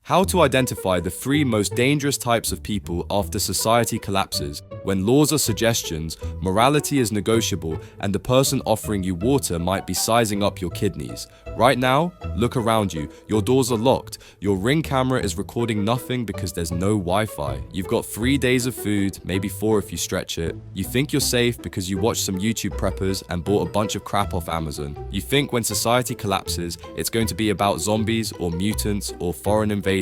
How to identify the 3 most dangerous types of people after society collapses, when laws are suggestions, morality is negotiable, and the person offering you water might be sizing up your kidneys. Right now, look around you. Your doors are locked. Your Ring camera is recording nothing because there's no Wi-Fi. You've got 3 days of food, maybe 4 if you stretch it. You think you're safe because you watched some YouTube preppers and bought a bunch of crap off Amazon. You think when society collapses, it's going to be about zombies or mutants or foreign invaders.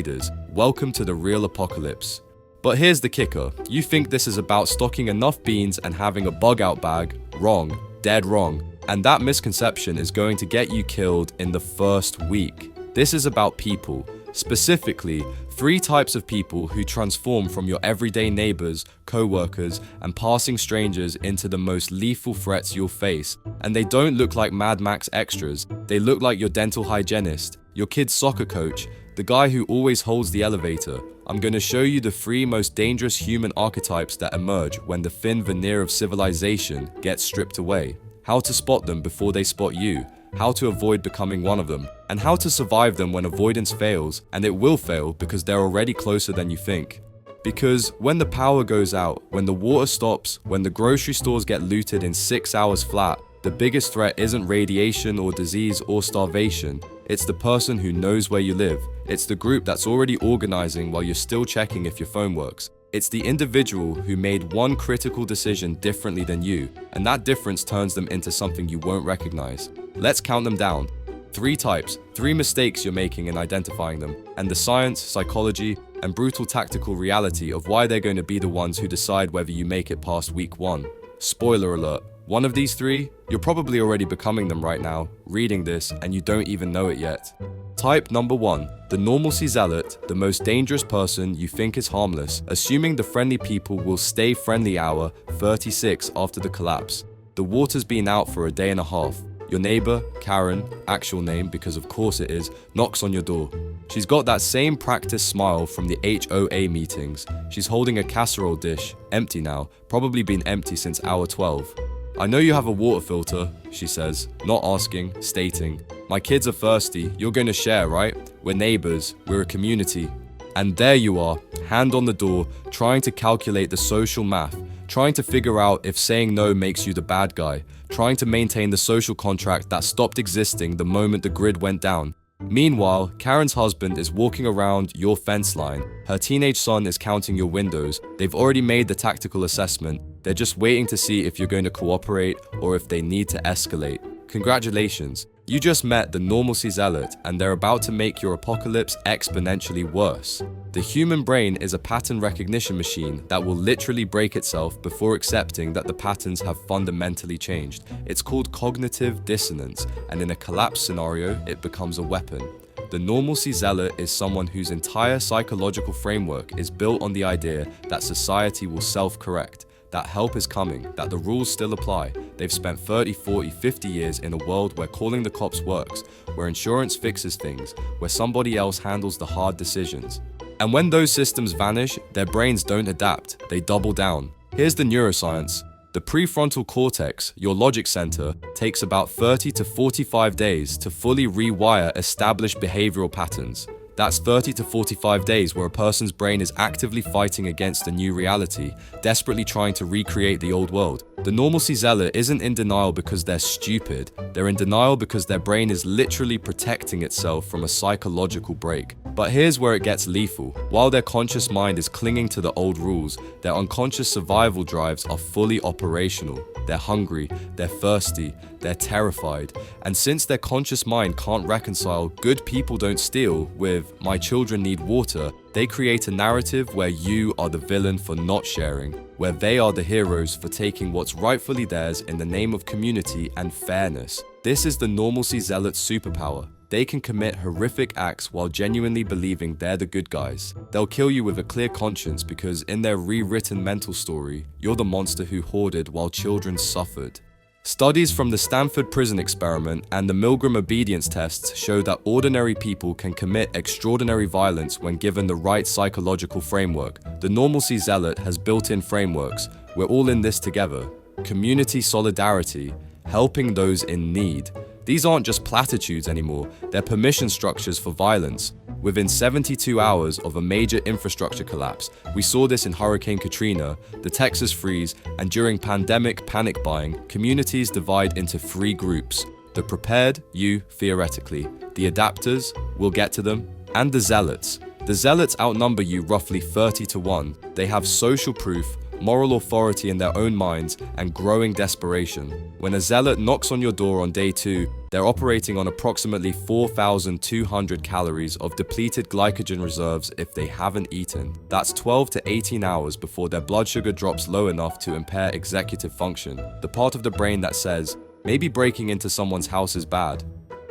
Welcome to the real apocalypse. But here's the kicker. You think this is about stocking enough beans and having a bug out bag. Wrong. Dead wrong. And that misconception is going to get you killed in the first week. This is about people. Specifically, 3 types of people who transform from your everyday neighbors, co-workers, and passing strangers into the most lethal threats you'll face. And they don't look like Mad Max extras. They look like your dental hygienist, your kid's soccer coach, the guy who always holds the elevator. I'm going to show you the 3 most dangerous human archetypes that emerge when the thin veneer of civilization gets stripped away. How to spot them before they spot you, how to avoid becoming one of them, and how to survive them when avoidance fails, and it will fail because they're already closer than you think. Because when the power goes out, when the water stops, when the grocery stores get looted in 6 hours flat, the biggest threat isn't radiation or disease or starvation. It's the person who knows where you live. It's the group that's already organizing while you're still checking if your phone works. It's the individual who made one critical decision differently than you, and that difference turns them into something you won't recognize. Let's count them down. 3 types, 3 mistakes you're making in identifying them, and the science, psychology, and brutal tactical reality of why they're going to be the ones who decide whether you make it past week 1. Spoiler alert. One of these 3, you're probably already becoming them right now, reading this, and you don't even know it yet. Type number 1, the normalcy zealot, the most dangerous person you think is harmless, assuming the friendly people will stay friendly hour 36 after the collapse. The water's been out for a day and a half. Your neighbor, Karen, actual name because of course it is, knocks on your door. She's got that same practice smile from the HOA meetings. She's holding a casserole dish, empty now, probably been empty since hour 12. I know you have a water filter, she says, not asking, stating. My kids are thirsty, you're going to share, right? We're neighbors, we're a community. And there you are, hand on the door, trying to calculate the social math, trying to figure out if saying no makes you the bad guy, trying to maintain the social contract that stopped existing the moment the grid went down. Meanwhile, Karen's husband is walking around your fence line. Her teenage son is counting your windows. They've already made the tactical assessment. They're just waiting to see if you're going to cooperate or if they need to escalate. Congratulations. You just met the normalcy zealot and they're about to make your apocalypse exponentially worse. The human brain is a pattern recognition machine that will literally break itself before accepting that the patterns have fundamentally changed. It's called cognitive dissonance, and in a collapse scenario, it becomes a weapon. The normalcy zealot is someone whose entire psychological framework is built on the idea that society will self-correct, that help is coming, that the rules still apply. They've spent 30, 40, 50 years in a world where calling the cops works, where insurance fixes things, where somebody else handles the hard decisions. And when those systems vanish, their brains don't adapt, they double down. Here's the neuroscience. The prefrontal cortex, your logic center, takes about 30 to 45 days to fully rewire established behavioral patterns. That's 30 to 45 days where a person's brain is actively fighting against a new reality, desperately trying to recreate the old world. The normalcy zealot isn't in denial because they're stupid. They're in denial because their brain is literally protecting itself from a psychological break. But here's where it gets lethal. While their conscious mind is clinging to the old rules, their unconscious survival drives are fully operational. They're hungry, they're thirsty, they're terrified. And since their conscious mind can't reconcile good people don't steal with my children need water, they create a narrative where you are the villain for not sharing, where they are the heroes for taking what's rightfully theirs in the name of community and fairness. This is the normalcy zealot's superpower. They can commit horrific acts while genuinely believing they're the good guys. They'll kill you with a clear conscience because in their rewritten mental story, you're the monster who hoarded while children suffered. Studies from the Stanford prison experiment and the Milgram obedience tests show that ordinary people can commit extraordinary violence when given the right psychological framework. The normalcy zealot has built-in frameworks. We're all in this together. Community solidarity, helping those in need. These aren't just platitudes anymore, they're permission structures for violence. within 72 hours of a major infrastructure collapse. We saw this in Hurricane Katrina, the Texas freeze, and during pandemic panic buying, communities divide into three groups. The prepared, you, theoretically. The adapters, we'll get to them. And the zealots. The zealots outnumber you roughly 30 to 1. They have social proof, moral authority in their own minds, and growing desperation. When a zealot knocks on your door on day 2, they're operating on approximately 4,200 calories of depleted glycogen reserves if they haven't eaten. That's 12 to 18 hours before their blood sugar drops low enough to impair executive function, the part of the brain that says, maybe breaking into someone's house is bad.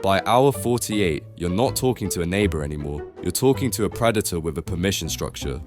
By hour 48, you're not talking to a neighbor anymore, you're talking to a predator with a permission structure.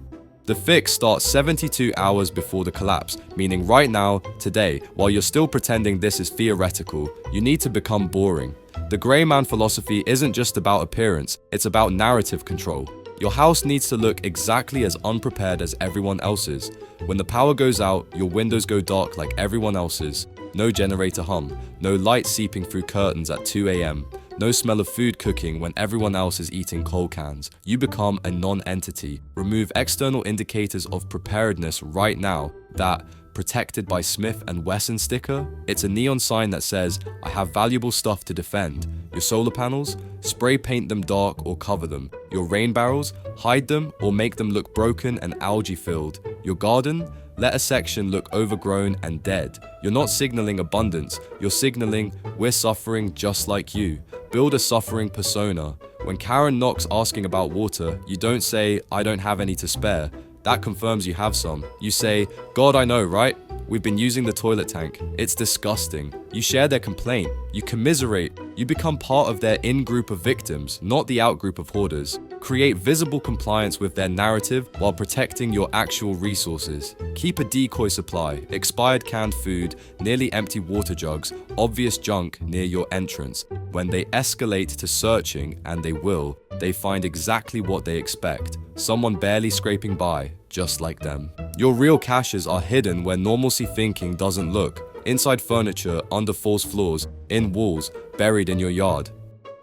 The fix starts 72 hours before the collapse, meaning right now, today, while you're still pretending this is theoretical, you need to become boring. The grey man philosophy isn't just about appearance, it's about narrative control. Your house needs to look exactly as unprepared as everyone else's. When the power goes out, your windows go dark like everyone else's. No generator hum, no light seeping through curtains at 2 a.m. No smell of food cooking when everyone else is eating coal cans. You become a non-entity. Remove external indicators of preparedness right now. That protected by Smith & Wesson sticker? It's a neon sign that says, I have valuable stuff to defend. Your solar panels? Spray paint them dark or cover them. Your rain barrels? Hide them or make them look broken and algae filled. Your garden? Let a section look overgrown and dead. You're not signaling abundance, you're signaling we're suffering just like you. Build a suffering persona. When Karen knocks asking about water, you don't say, I don't have any to spare. That confirms you have some. You say, God, I know, right? We've been using the toilet tank. It's disgusting. You share their complaint. You commiserate. You become part of their in-group of victims, not the out-group of hoarders. Create visible compliance with their narrative while protecting your actual resources. Keep a decoy supply, expired canned food, nearly empty water jugs, obvious junk near your entrance. When they escalate to searching, and they will, they find exactly what they expect. Someone barely scraping by, just like them. Your real caches are hidden where normalcy thinking doesn't look. Inside furniture, under false floors, in walls, buried in your yard.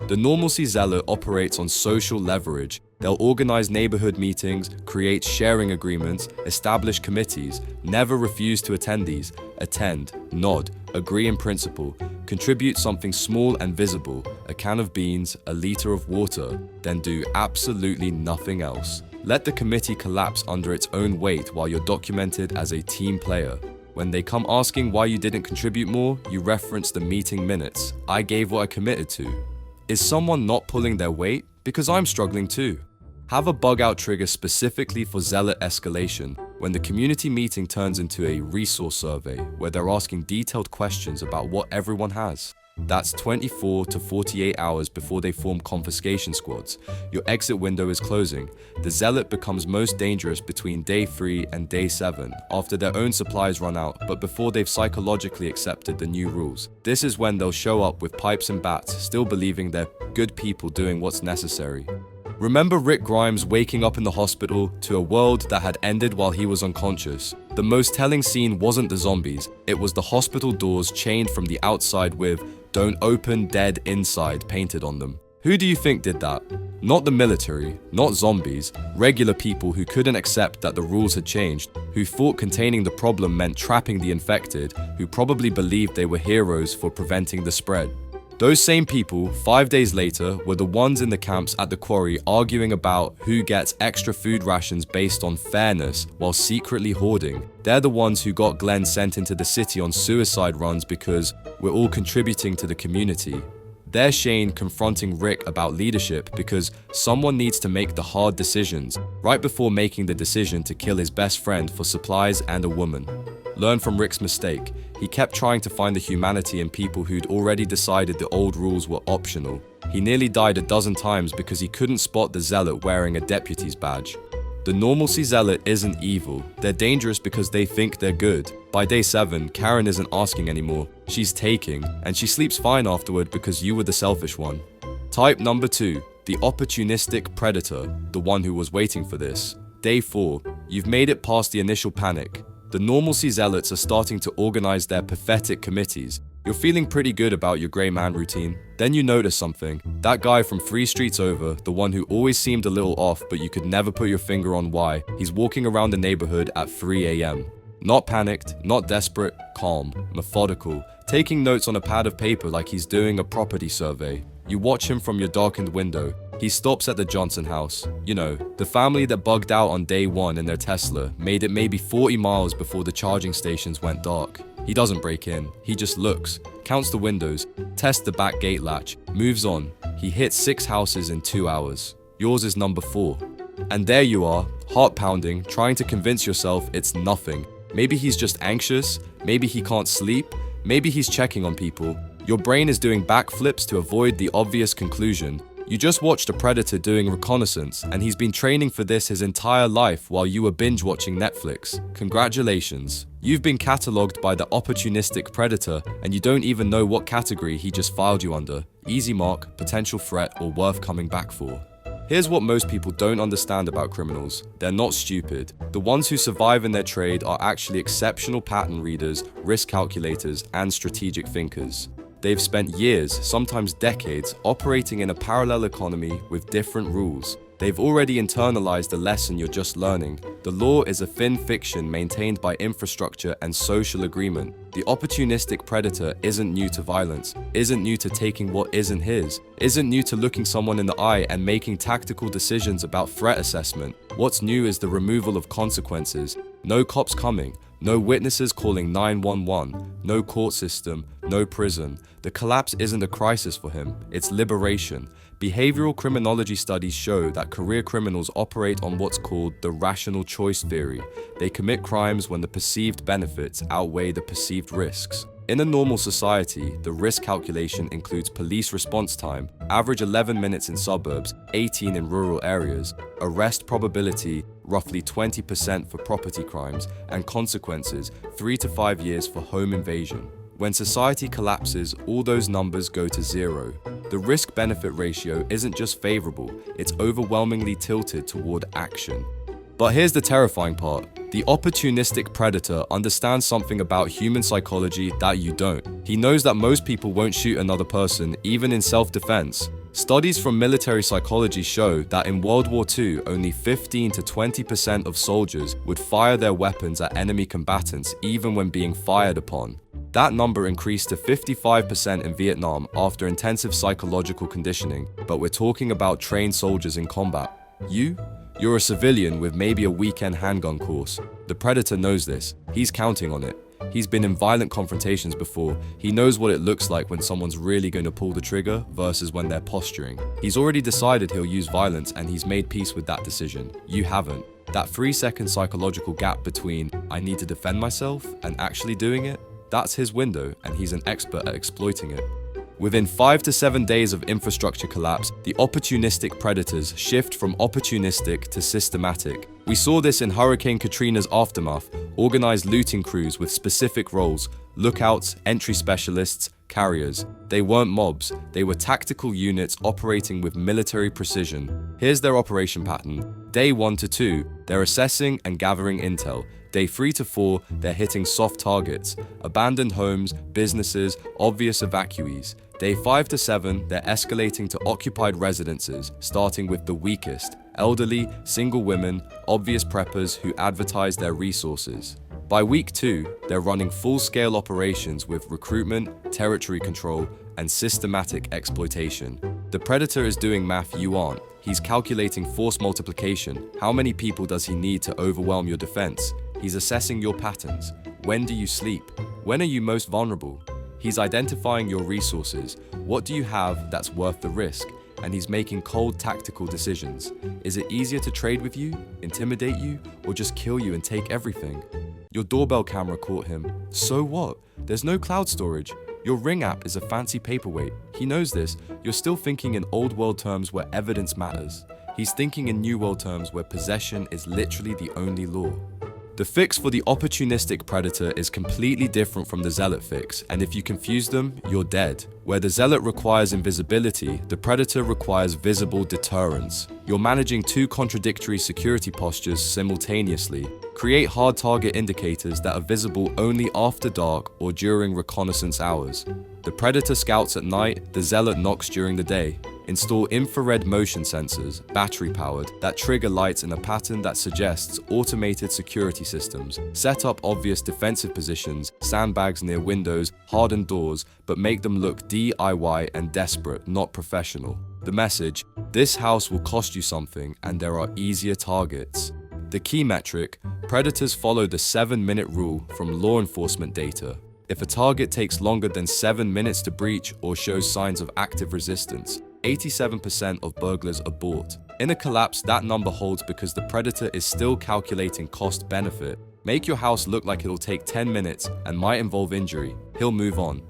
The normalcy zealot operates on social leverage. They'll organize neighborhood meetings, create sharing agreements, establish committees, never refuse to attend these. Attend, nod, agree in principle, contribute something small and visible, a can of beans, a liter of water, then do absolutely nothing else. Let the committee collapse under its own weight while you're documented as a team player. When they come asking why you didn't contribute more, you reference the meeting minutes. I gave what I committed to. Is someone not pulling their weight? Because I'm struggling too. Have a bug out trigger specifically for zealot escalation when the community meeting turns into a resource survey where they're asking detailed questions about what everyone has. That's 24 to 48 hours before they form confiscation squads. Your exit window is closing. The zealot becomes most dangerous between day 3 and day 7, after their own supplies run out, but before they've psychologically accepted the new rules. This is when they'll show up with pipes and bats, still believing they're good people doing what's necessary. Remember Rick Grimes waking up in the hospital to a world that had ended while he was unconscious. The most telling scene wasn't the zombies, it was the hospital doors chained from the outside with "Don't open, dead inside" painted on them. Who do you think did that? Not the military, not zombies, regular people who couldn't accept that the rules had changed, who thought containing the problem meant trapping the infected, who probably believed they were heroes for preventing the spread. Those same people, 5 days later, were the ones in the camps at the quarry arguing about who gets extra food rations based on fairness while secretly hoarding. They're the ones who got Glenn sent into the city on suicide runs because we're all contributing to the community. They're Shane confronting Rick about leadership because someone needs to make the hard decisions, right before making the decision to kill his best friend for supplies and a woman. Learn from Rick's mistake. He kept trying to find the humanity in people who'd already decided the old rules were optional. He nearly died a dozen times because he couldn't spot the zealot wearing a deputy's badge. The normalcy zealot isn't evil. They're dangerous because they think they're good. By day 7, Karen isn't asking anymore. She's taking, and she sleeps fine afterward because you were the selfish one. Type number 2, the opportunistic predator, the one who was waiting for this. Day 4, you've made it past the initial panic. The normalcy zealots are starting to organize their pathetic committees. You're feeling pretty good about your grey man routine. Then you notice something. That guy from 3 streets over, the one who always seemed a little off but you could never put your finger on why, he's walking around the neighborhood at 3 a.m. Not panicked, not desperate, calm, methodical, taking notes on a pad of paper like he's doing a property survey. You watch him from your darkened window. He stops at the Johnson house. You know, the family that bugged out on day one in their Tesla, made it maybe 40 miles before the charging stations went dark. He doesn't break in, he just looks, counts the windows, tests the back gate latch, moves on. He hits 6 houses in 2 hours. Yours is number 4. And there you are, heart pounding, trying to convince yourself it's nothing. Maybe he's just anxious, maybe he can't sleep, maybe he's checking on people. Your brain is doing backflips to avoid the obvious conclusion. You just watched a predator doing reconnaissance, and he's been training for this his entire life while you were binge watching Netflix. Congratulations. You've been catalogued by the opportunistic predator, and you don't even know what category he just filed you under. Easy mark, potential threat, or worth coming back for. Here's what most people don't understand about criminals. They're not stupid. The ones who survive in their trade are actually exceptional pattern readers, risk calculators, and strategic thinkers. They've spent years, sometimes decades, operating in a parallel economy with different rules. They've already internalized the lesson you're just learning. The law is a thin fiction maintained by infrastructure and social agreement. The opportunistic predator isn't new to violence, isn't new to taking what isn't his, isn't new to looking someone in the eye and making tactical decisions about threat assessment. What's new is the removal of consequences. No cops coming, no witnesses calling 911, no court system, no prison. The collapse isn't a crisis for him, it's liberation. Behavioral criminology studies show that career criminals operate on what's called the rational choice theory. They commit crimes when the perceived benefits outweigh the perceived risks. In a normal society, the risk calculation includes police response time, average 11 minutes in suburbs, 18 in rural areas, arrest probability, roughly 20% for property crimes, and consequences, 3 to 5 years for home invasion. When society collapses, all those numbers go to zero. The risk-benefit ratio isn't just favorable, it's overwhelmingly tilted toward action. But here's the terrifying part. The opportunistic predator understands something about human psychology that you don't. He knows that most people won't shoot another person, even in self-defense. Studies from military psychology show that in World War II, only 15 to 20% of soldiers would fire their weapons at enemy combatants even when being fired upon. That number increased to 55% in Vietnam after intensive psychological conditioning, but we're talking about trained soldiers in combat. You're a civilian with maybe a weekend handgun course. The predator knows this. He's counting on it. He's been in violent confrontations before. He knows what it looks like when someone's really going to pull the trigger versus when they're posturing. He's already decided he'll use violence and he's made peace with that decision. You haven't. That 3-second psychological gap between I need to defend myself and actually doing it, that's his window and he's an expert at exploiting it. Within 5 to 7 days of infrastructure collapse, the opportunistic predators shift from opportunistic to systematic. We saw this in Hurricane Katrina's aftermath, organized looting crews with specific roles, lookouts, entry specialists, carriers. They weren't mobs, they were tactical units operating with military precision. Here's their operation pattern. Day 1 to 2, they're assessing and gathering intel. Day 3 to 4, they're hitting soft targets, abandoned homes, businesses, obvious evacuees. Day 5 to 7, they're escalating to occupied residences, starting with the weakest, elderly, single women, obvious preppers who advertise their resources. By week 2, they're running full-scale operations with recruitment, territory control, and systematic exploitation. The predator is doing math you aren't. He's calculating force multiplication. How many people does he need to overwhelm your defense? He's assessing your patterns. When do you sleep? When are you most vulnerable? He's identifying your resources. What do you have that's worth the risk? And he's making cold tactical decisions. Is it easier to trade with you, intimidate you, or just kill you and take everything? Your doorbell camera caught him. So what? There's no cloud storage. Your Ring app is a fancy paperweight. He knows this. You're still thinking in old world terms where evidence matters. He's thinking in new world terms where possession is literally the only law. The fix for the opportunistic predator is completely different from the zealot fix, and if you confuse them, you're dead. Where the zealot requires invisibility, the predator requires visible deterrence. You're managing two contradictory security postures simultaneously. Create hard target indicators that are visible only after dark or during reconnaissance hours. The predator scouts at night, the zealot knocks during the day. Install infrared motion sensors, battery-powered, that trigger lights in a pattern that suggests automated security systems. Set up obvious defensive positions, sandbags near windows, hardened doors, but make them look DIY and desperate, not professional. The message: this house will cost you something and there are easier targets. The key metric: predators follow the 7-minute rule from law enforcement data. If a target takes longer than 7 minutes to breach or shows signs of active resistance, 87% of burglars abort. In a collapse, that number holds because the predator is still calculating cost-benefit. Make your house look like it'll take 10 minutes and might involve injury. He'll move on.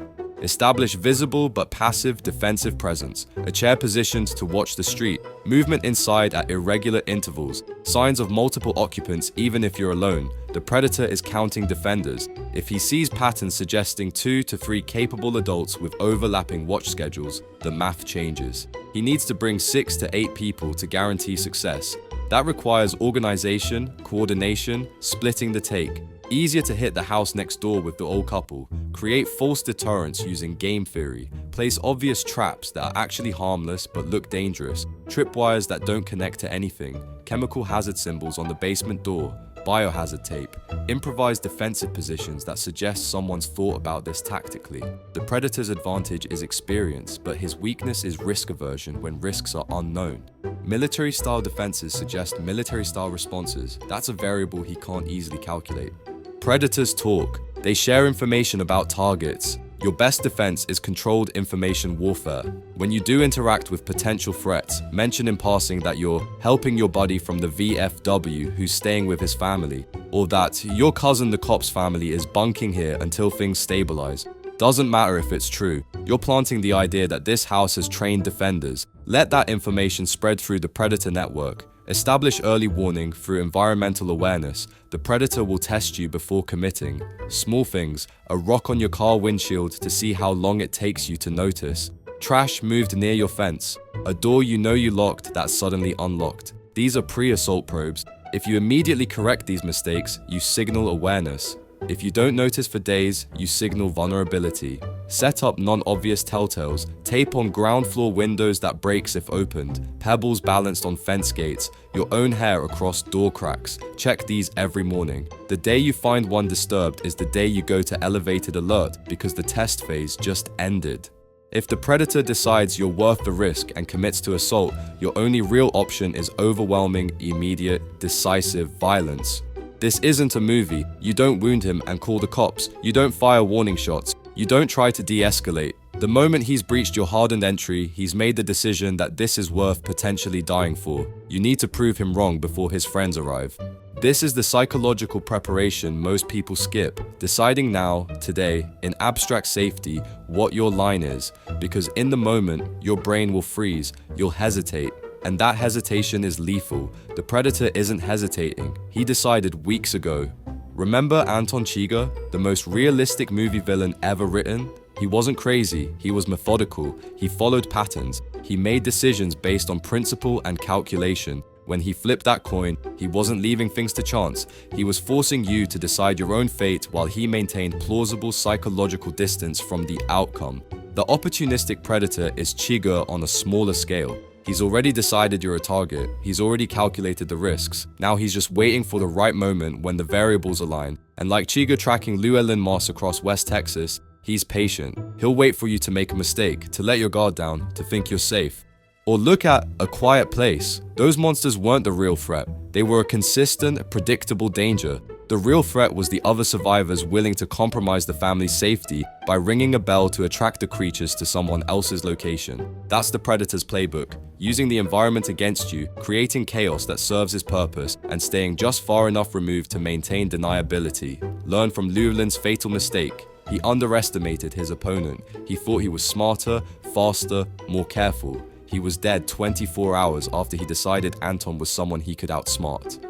Establish visible but passive defensive presence, a chair positioned to watch the street, movement inside at irregular intervals, signs of multiple occupants even if you're alone. The predator is counting defenders. If he sees patterns suggesting 2 to 3 capable adults with overlapping watch schedules, the math changes. He needs to bring 6 to 8 people to guarantee success. That requires organization, coordination, splitting the take. Easier to hit the house next door with the old couple. Create false deterrence using game theory. Place obvious traps that are actually harmless but look dangerous. Tripwires that don't connect to anything. Chemical hazard symbols on the basement door. Biohazard tape. Improvise defensive positions that suggest someone's thought about this tactically. The predator's advantage is experience, but his weakness is risk aversion when risks are unknown. Military-style defenses suggest military-style responses. That's a variable he can't easily calculate. Predators talk. They share information about targets. Your best defense is controlled information warfare. When you do interact with potential threats, mention in passing that you're helping your buddy from the VFW who's staying with his family, or that your cousin the cop's family is bunking here until things stabilize. Doesn't matter if it's true. You're planting the idea that this house has trained defenders. Let that information spread through the predator network. Establish early warning through environmental awareness. The predator will test you before committing. Small things: a rock on your car windshield to see how long it takes you to notice. Trash moved near your fence. A door you know you locked that suddenly unlocked. These are pre-assault probes. If you immediately correct these mistakes, you signal awareness. If you don't notice for days, you signal vulnerability. Set up non-obvious telltales. Tape on ground floor windows that breaks if opened. Pebbles balanced on fence gates. Your own hair across door cracks. Check these every morning. The day you find one disturbed is the day you go to elevated alert because the test phase just ended. If the predator decides you're worth the risk and commits to assault, your only real option is overwhelming, immediate, decisive violence. This isn't a movie. You don't wound him and call the cops. You don't fire warning shots. You don't try to de-escalate. The moment he's breached your hardened entry, he's made the decision that this is worth potentially dying for. You need to prove him wrong before his friends arrive. This is the psychological preparation most people skip, deciding now, today, in abstract safety, what your line is, because in the moment, your brain will freeze, you'll hesitate, and that hesitation is lethal. The predator isn't hesitating. He decided weeks ago. Remember Anton Chigurh, the most realistic movie villain ever written? He wasn't crazy, he was methodical, he followed patterns, he made decisions based on principle and calculation. When he flipped that coin, he wasn't leaving things to chance. He was forcing you to decide your own fate while he maintained plausible psychological distance from the outcome. The opportunistic predator is Chigurh on a smaller scale. He's already decided you're a target. He's already calculated the risks. Now he's just waiting for the right moment when the variables align. And like Chigurh tracking Llewellyn Moss across West Texas, he's patient. He'll wait for you to make a mistake, to let your guard down, to think you're safe. Or look at A Quiet Place. Those monsters weren't the real threat. They were a consistent, predictable danger. The real threat was the other survivors willing to compromise the family's safety by ringing a bell to attract the creatures to someone else's location. That's the predator's playbook, using the environment against you, creating chaos that serves his purpose, and staying just far enough removed to maintain deniability. Learn from Llewellyn's fatal mistake. He underestimated his opponent. He thought he was smarter, faster, more careful. He was dead 24 hours after he decided Anton was someone he could outsmart.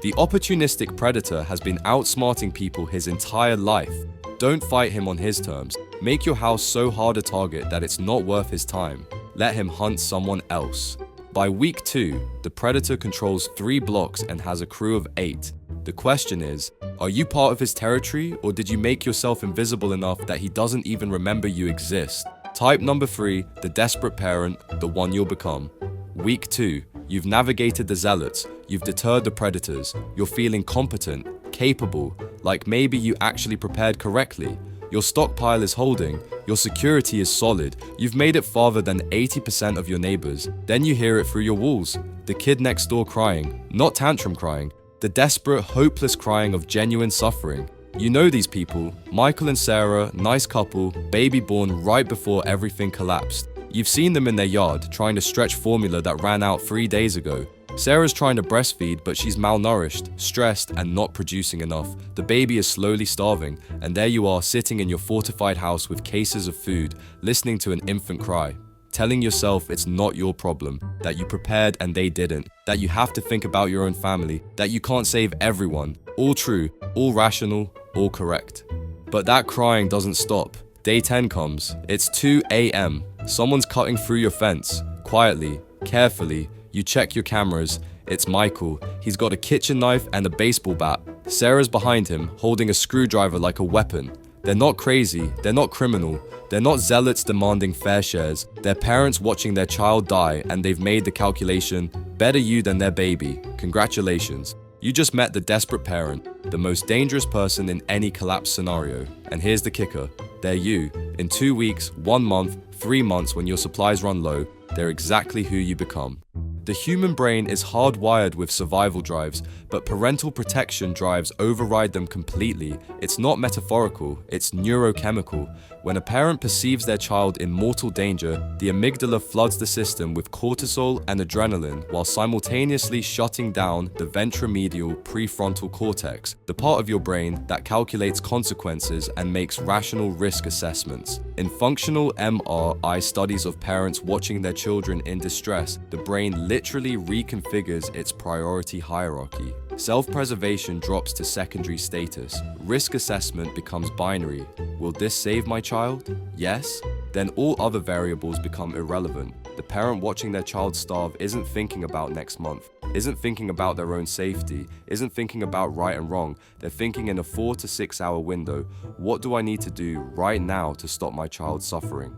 The opportunistic predator has been outsmarting people his entire life. Don't fight him on his terms. Make your house so hard a target that it's not worth his time. Let him hunt someone else. By week 2, the predator controls 3 blocks and has a crew of 8. The question is, are you part of his territory, or did you make yourself invisible enough that he doesn't even remember you exist? Type number 3, the desperate parent, the one you'll become. Week 2, you've navigated the zealots, you've deterred the predators, you're feeling competent, capable, like maybe you actually prepared correctly. Your stockpile is holding, your security is solid, you've made it farther than 80% of your neighbors. Then you hear it through your walls. The kid next door crying, not tantrum crying, the desperate, hopeless crying of genuine suffering. You know these people, Michael and Sarah, nice couple, baby born right before everything collapsed. You've seen them in their yard, trying to stretch formula that ran out 3 days ago. Sarah's trying to breastfeed, but she's malnourished, stressed, and not producing enough. The baby is slowly starving, and there you are sitting in your fortified house with cases of food, listening to an infant cry. Telling yourself it's not your problem, that you prepared and they didn't, that you have to think about your own family, that you can't save everyone. All true, all rational, all correct. But that crying doesn't stop. Day 10 comes. It's 2 a.m. Someone's cutting through your fence. Quietly, carefully, you check your cameras. It's Michael. He's got a kitchen knife and a baseball bat. Sarah's behind him, holding a screwdriver like a weapon. They're not crazy, they're not criminal, they're not zealots demanding fair shares. They're parents watching their child die, and they've made the calculation, better you than their baby. Congratulations. You just met the desperate parent, the most dangerous person in any collapse scenario. And here's the kicker, they're you. In 2 weeks, 1 month, 3 months, when your supplies run low, they're exactly who you become. The human brain is hardwired with survival drives, but parental protection drives override them completely. It's not metaphorical, it's neurochemical. When a parent perceives their child in mortal danger, the amygdala floods the system with cortisol and adrenaline while simultaneously shutting down the ventromedial prefrontal cortex, the part of your brain that calculates consequences and makes rational risk assessments. In functional MRI studies of parents watching their children in distress, the brain literally reconfigures its priority hierarchy. Self-preservation drops to secondary status. Risk assessment becomes binary. Will this save my child? Yes? Then all other variables become irrelevant. The parent watching their child starve isn't thinking about next month, isn't thinking about their own safety, isn't thinking about right and wrong. They're thinking in a 4 to 6 hour window. What do I need to do right now to stop my child suffering?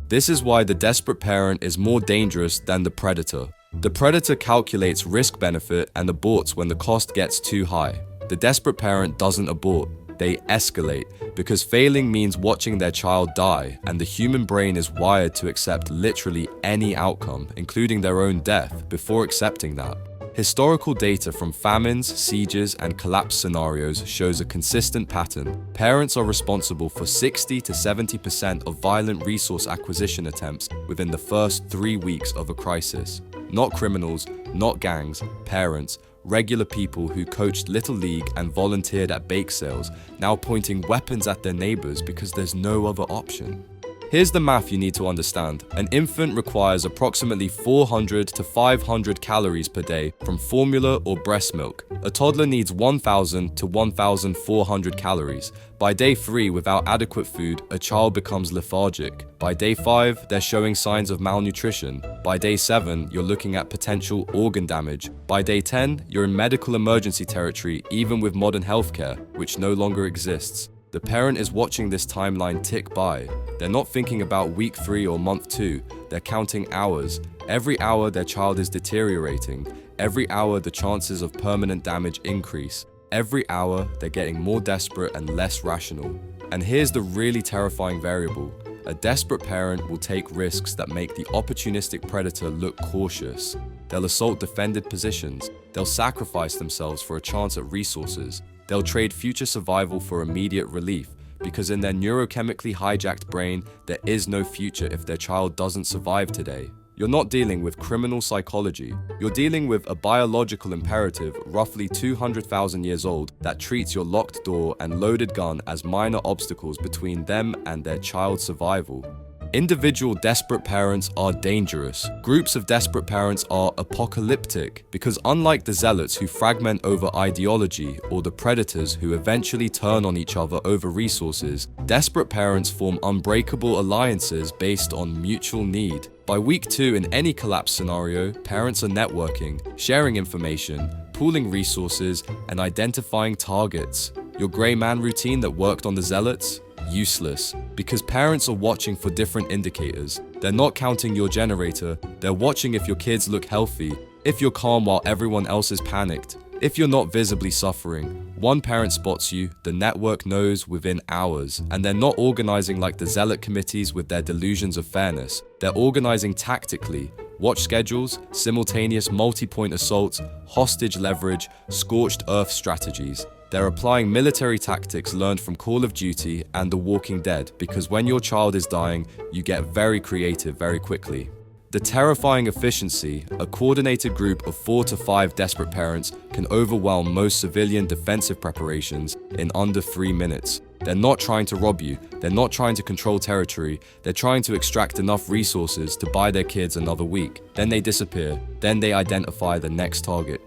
This is why the desperate parent is more dangerous than the predator. The predator calculates risk-benefit and aborts when the cost gets too high. The desperate parent doesn't abort, they escalate, because failing means watching their child die, and the human brain is wired to accept literally any outcome, including their own death, before accepting that. Historical data from famines, sieges, and collapse scenarios shows a consistent pattern. Parents are responsible for 60 to 70% of violent resource acquisition attempts within the first 3 weeks of a crisis. Not criminals, not gangs, parents, regular people who coached Little League and volunteered at bake sales, now pointing weapons at their neighbors because there's no other option. Here's the math you need to understand. An infant requires approximately 400 to 500 calories per day from formula or breast milk. A toddler needs 1,000 to 1,400 calories. By day 3, without adequate food, a child becomes lethargic. By day 5, they're showing signs of malnutrition. By day 7, you're looking at potential organ damage. By day 10, you're in medical emergency territory, even with modern healthcare, which no longer exists. The parent is watching this timeline tick by. They're not thinking about week 3 or month 2. They're counting hours. Every hour their child is deteriorating. Every hour the chances of permanent damage increase. Every hour they're getting more desperate and less rational. And here's the really terrifying variable. A desperate parent will take risks that make the opportunistic predator look cautious. They'll assault defended positions. They'll sacrifice themselves for a chance at resources. They'll trade future survival for immediate relief, because in their neurochemically hijacked brain, there is no future if their child doesn't survive today. You're not dealing with criminal psychology. You're dealing with a biological imperative roughly 200,000 years old that treats your locked door and loaded gun as minor obstacles between them and their child's survival. Individual desperate parents are dangerous. Groups of desperate parents are apocalyptic, because unlike the zealots who fragment over ideology or the predators who eventually turn on each other over resources, desperate parents form unbreakable alliances based on mutual need. By week 2 in any collapse scenario, parents are networking, sharing information, pooling resources, and identifying targets. Your gray man routine that worked on the zealots? Useless, because parents are watching for different indicators. They're not counting your generator, they're watching if your kids look healthy, if you're calm while everyone else is panicked, if you're not visibly suffering. One parent spots you, the network knows within hours, and they're not organizing like the zealot committees with their delusions of fairness. They're organizing tactically. Watch schedules, simultaneous multi-point assaults, hostage leverage, scorched earth strategies. They're applying military tactics learned from Call of Duty and The Walking Dead, because when your child is dying, you get very creative very quickly. The terrifying efficiency, a coordinated group of 4 to 5 desperate parents can overwhelm most civilian defensive preparations in under 3 minutes. They're not trying to rob you, they're not trying to control territory, they're trying to extract enough resources to buy their kids another week. Then they disappear, then they identify the next target.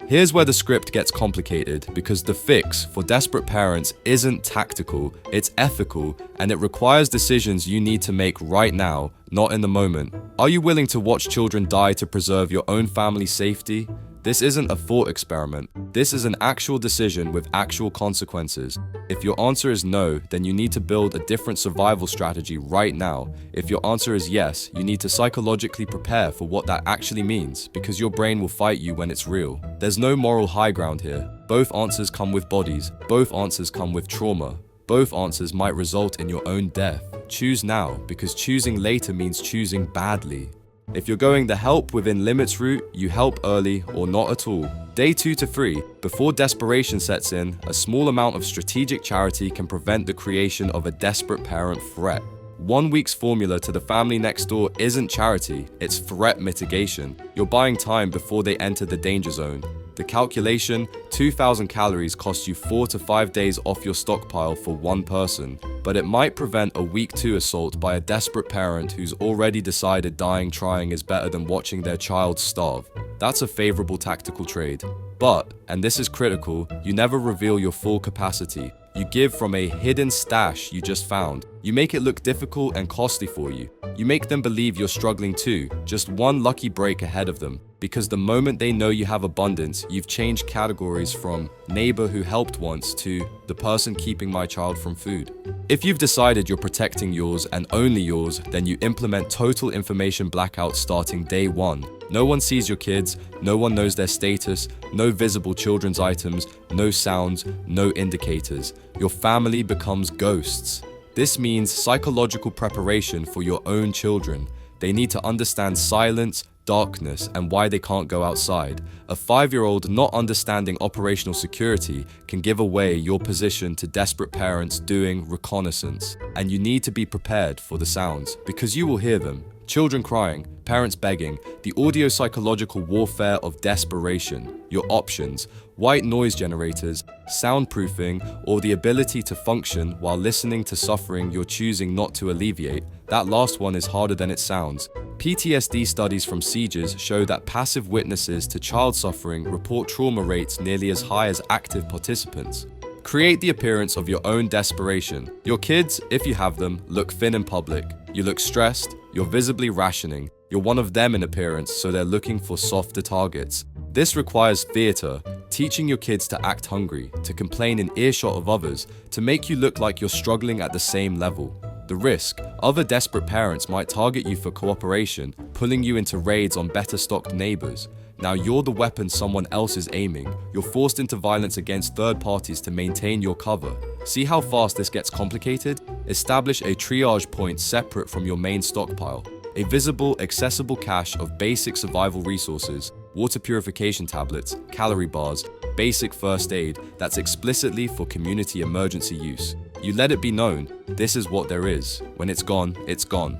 Here's where the script gets complicated, because the fix for desperate parents isn't tactical, it's ethical, and it requires decisions you need to make right now, not in the moment. Are you willing to watch children die to preserve your own family's safety? This isn't a thought experiment. This is an actual decision with actual consequences. If your answer is no, then you need to build a different survival strategy right now. If your answer is yes, you need to psychologically prepare for what that actually means, because your brain will fight you when it's real. There's no moral high ground here. Both answers come with bodies. Both answers come with trauma. Both answers might result in your own death. Choose now, because choosing later means choosing badly. If you're going the help within limits route, you help early or not at all. Day 2 to 3, before desperation sets in, a small amount of strategic charity can prevent the creation of a desperate parent threat. 1 week's formula to the family next door isn't charity, it's threat mitigation. You're buying time before they enter the danger zone. The calculation, 2,000 calories costs you 4 to 5 days off your stockpile for one person, but it might prevent a week 2 assault by a desperate parent who's already decided dying trying is better than watching their child starve. That's a favorable tactical trade. But, and this is critical, you never reveal your full capacity. You give from a hidden stash you just found. You make it look difficult and costly for you. You make them believe you're struggling too, just one lucky break ahead of them. Because the moment they know you have abundance, you've changed categories from neighbor who helped once to the person keeping my child from food. If you've decided you're protecting yours and only yours, then you implement total information blackout starting day 1. No one sees your kids, no one knows their status, no visible children's items, no sounds, no indicators. Your family becomes ghosts. This means psychological preparation for your own children. They need to understand silence, darkness, and why they can't go outside. A 5-year-old not understanding operational security can give away your position to desperate parents doing reconnaissance. And you need to be prepared for the sounds, because you will hear them. Children crying, parents begging, the audio-psychological warfare of desperation. Your options: white noise generators, soundproofing, or the ability to function while listening to suffering you're choosing not to alleviate. That last one is harder than it sounds. PTSD studies from sieges show that passive witnesses to child suffering report trauma rates nearly as high as active participants. Create the appearance of your own desperation. Your kids, if you have them, look thin in public. You look stressed, you're visibly rationing. You're one of them in appearance, so they're looking for softer targets. This requires theater, teaching your kids to act hungry, to complain in earshot of others, to make you look like you're struggling at the same level. The risk: other desperate parents might target you for cooperation, pulling you into raids on better stocked neighbors. Now you're the weapon someone else is aiming. You're forced into violence against third parties to maintain your cover. See how fast this gets complicated? Establish a triage point separate from your main stockpile. A visible, accessible cache of basic survival resources, water purification tablets, calorie bars, basic first aid that's explicitly for community emergency use. You let it be known, this is what there is. When it's gone, it's gone.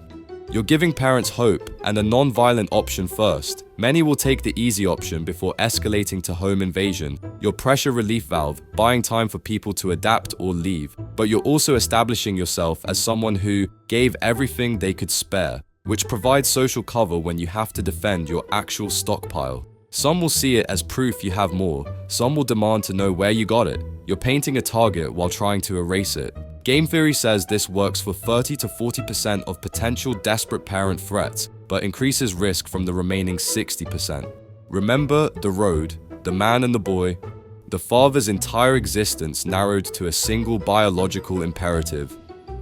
You're giving parents hope and a non-violent option first. Many will take the easy option before escalating to home invasion. Your pressure relief valve, buying time for people to adapt or leave. But you're also establishing yourself as someone who gave everything they could spare, which provides social cover when you have to defend your actual stockpile. Some will see it as proof you have more. Some will demand to know where you got it. You're painting a target while trying to erase it. Game theory says this works for 30 to 40% of potential desperate parent threats, but increases risk from the remaining 60%. Remember the road. the man and the boy. The father's entire existence narrowed to a single biological imperative: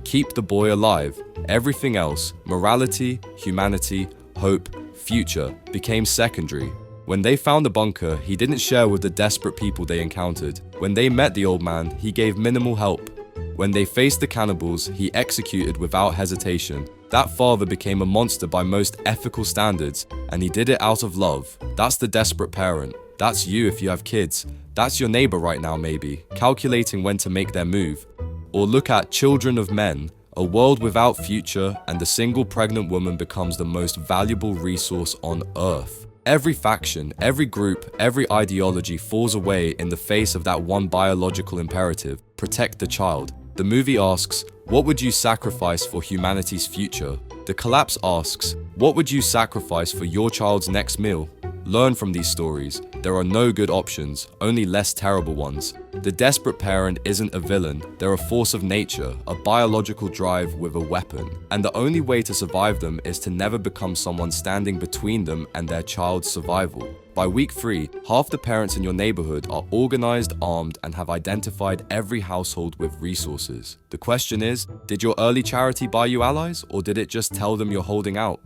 keep the boy alive. Everything else, morality, humanity, hope, future, became secondary. When they found the bunker, he didn't share with the desperate people they encountered. When they met the old man, he gave minimal help. When they faced the cannibals, he executed without hesitation. That father became a monster by most ethical standards, and he did it out of love. That's the desperate parent. That's you if you have kids. That's your neighbor right now maybe, calculating when to make their move. Or look at Children of Men, a world without future, and a single pregnant woman becomes the most valuable resource on Earth. Every faction, every group, every ideology falls away in the face of that one biological imperative: protect the child. The movie asks, what would you sacrifice for humanity's future? The collapse asks, what would you sacrifice for your child's next meal? Learn from these stories. There are no good options, only less terrible ones. The desperate parent isn't a villain, they're a force of nature, a biological drive with a weapon. And the only way to survive them is to never become someone standing between them and their child's survival. By week 3, half the parents in your neighborhood are organized, armed, and have identified every household with resources. The question is, did your early charity buy you allies, or did it just tell them you're holding out?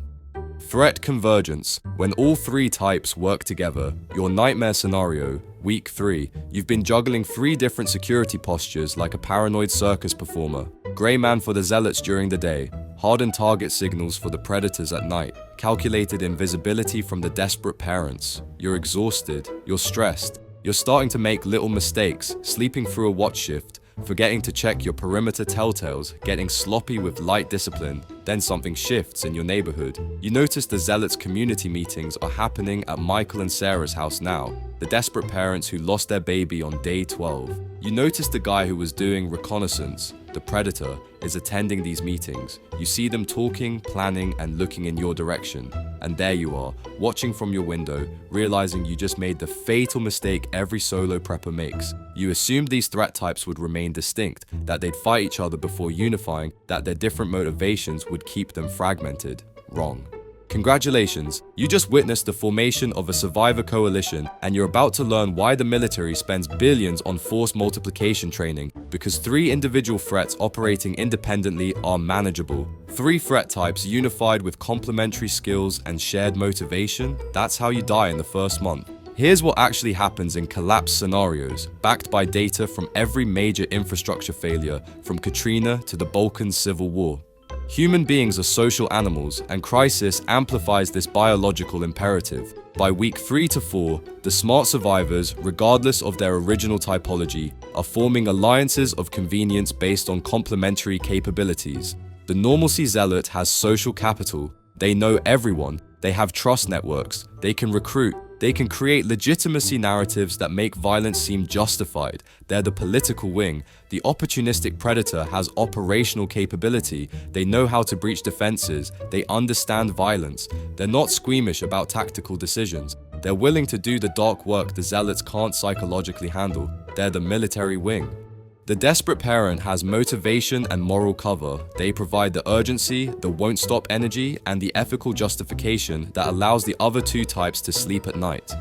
Threat convergence. When all 3 types work together, your nightmare scenario, week 3, you've been juggling 3 different security postures like a paranoid circus performer. Grey man for the zealots during the day, hardened target signals for the predators at night, calculated invisibility from the desperate parents. You're exhausted, you're stressed, you're starting to make little mistakes, sleeping through a watch shift, forgetting to check your perimeter telltales, getting sloppy with light discipline. Then something shifts in your neighborhood. You notice the zealots' community meetings are happening at Michael and Sarah's house now, the desperate parents who lost their baby on day 12. You notice the guy who was doing reconnaissance, the predator, is attending these meetings. You see them talking, planning, and looking in your direction. And there you are, watching from your window, realizing you just made the fatal mistake every solo prepper makes. You assumed these threat types would remain distinct, that they'd fight each other before unifying, that their different motivations would keep them fragmented. Wrong. Congratulations, you just witnessed the formation of a survivor coalition, and you're about to learn why the military spends billions on force multiplication training, because 3 individual threats operating independently are manageable. 3 threat types unified with complementary skills and shared motivation, that's how you die in the first month. Here's what actually happens in collapse scenarios, backed by data from every major infrastructure failure, from Katrina to the Balkan Civil War. Human beings are social animals, and crisis amplifies this biological imperative. By week 3 to 4, the smart survivors, regardless of their original typology, are forming alliances of convenience based on complementary capabilities. The normalcy zealot has social capital. They know everyone. They have trust networks. They can recruit. They can create legitimacy narratives that make violence seem justified. They're the political wing. The opportunistic predator has operational capability. They know how to breach defenses. They understand violence. They're not squeamish about tactical decisions. They're willing to do the dark work the zealots can't psychologically handle. They're the military wing. The desperate parent has motivation and moral cover. They provide the urgency, the won't stop energy, and the ethical justification that allows the other 2 types to sleep at night.